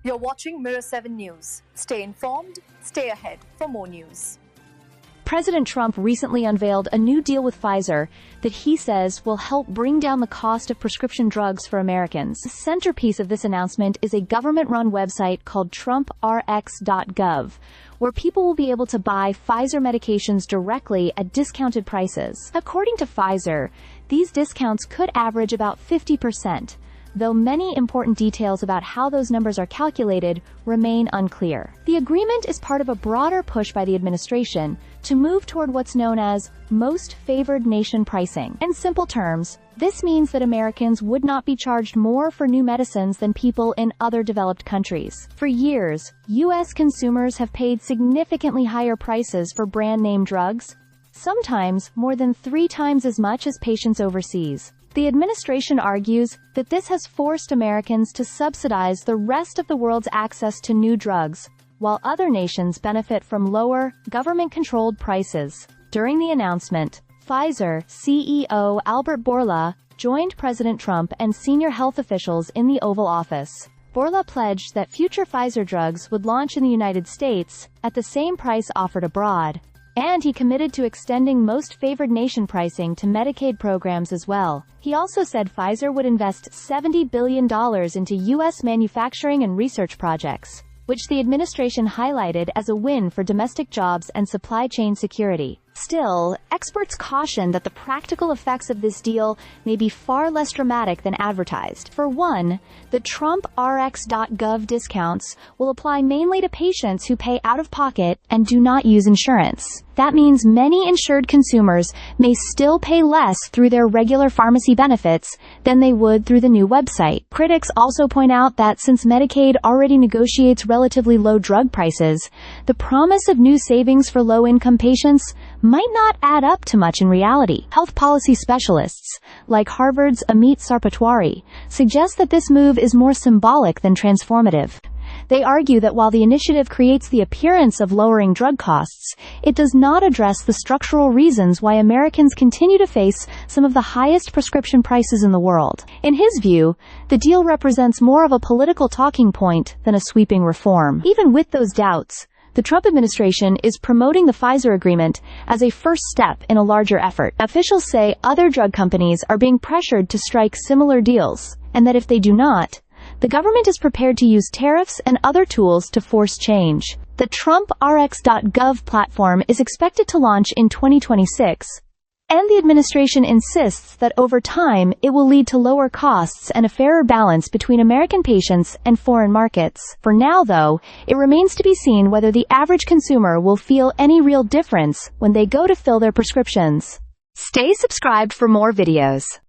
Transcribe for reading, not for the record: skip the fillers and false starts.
You're watching Mirror 7 News. Stay informed, stay ahead for more news. President Trump recently unveiled a new deal with Pfizer that he says will help bring down the cost of prescription drugs for Americans. The centerpiece of this announcement is a government-run website called TrumpRx.gov, where people will be able to buy Pfizer medications directly at discounted prices. According to Pfizer, these discounts could average about 50%. Though many important details about how those numbers are calculated remain unclear. The agreement is part of a broader push by the administration to move toward what's known as most favored nation pricing. In simple terms, this means that Americans would not be charged more for new medicines than people in other developed countries. For years, U.S. consumers have paid significantly higher prices for brand-name drugs, sometimes more than 3 times as much as patients overseas. The administration argues that this has forced Americans to subsidize the rest of the world's access to new drugs, while other nations benefit from lower, government-controlled prices. During the announcement, Pfizer CEO Albert Bourla joined President Trump and senior health officials in the Oval Office. Bourla pledged that future Pfizer drugs would launch in the United States at the same price offered abroad, and he committed to extending most favored nation pricing to Medicaid programs as well. He also said Pfizer would invest $70 billion into U.S. manufacturing and research projects, which the administration highlighted as a win for domestic jobs and supply chain security. Still, experts caution that the practical effects of this deal may be far less dramatic than advertised. For one, the TrumpRx.gov discounts will apply mainly to patients who pay out of pocket and do not use insurance. That means many insured consumers may still pay less through their regular pharmacy benefits than they would through the new website. Critics also point out that since Medicaid already negotiates relatively low drug prices, the promise of new savings for low-income patients might not add up to much in reality. Health policy specialists, like Harvard's Amit Sarpatwari, suggest that this move is more symbolic than transformative. They argue that while the initiative creates the appearance of lowering drug costs, it does not address the structural reasons why Americans continue to face some of the highest prescription prices in the world. In his view, the deal represents more of a political talking point than a sweeping reform. Even with those doubts, the Trump administration is promoting the Pfizer agreement as a first step in a larger effort. Officials say other drug companies are being pressured to strike similar deals, and that if they do not, the government is prepared to use tariffs and other tools to force change. The TrumpRx.gov platform is expected to launch in 2026, and the administration insists that over time it will lead to lower costs and a fairer balance between American patients and foreign markets. For now, though, it remains to be seen whether the average consumer will feel any real difference when they go to fill their prescriptions. Stay subscribed for more videos.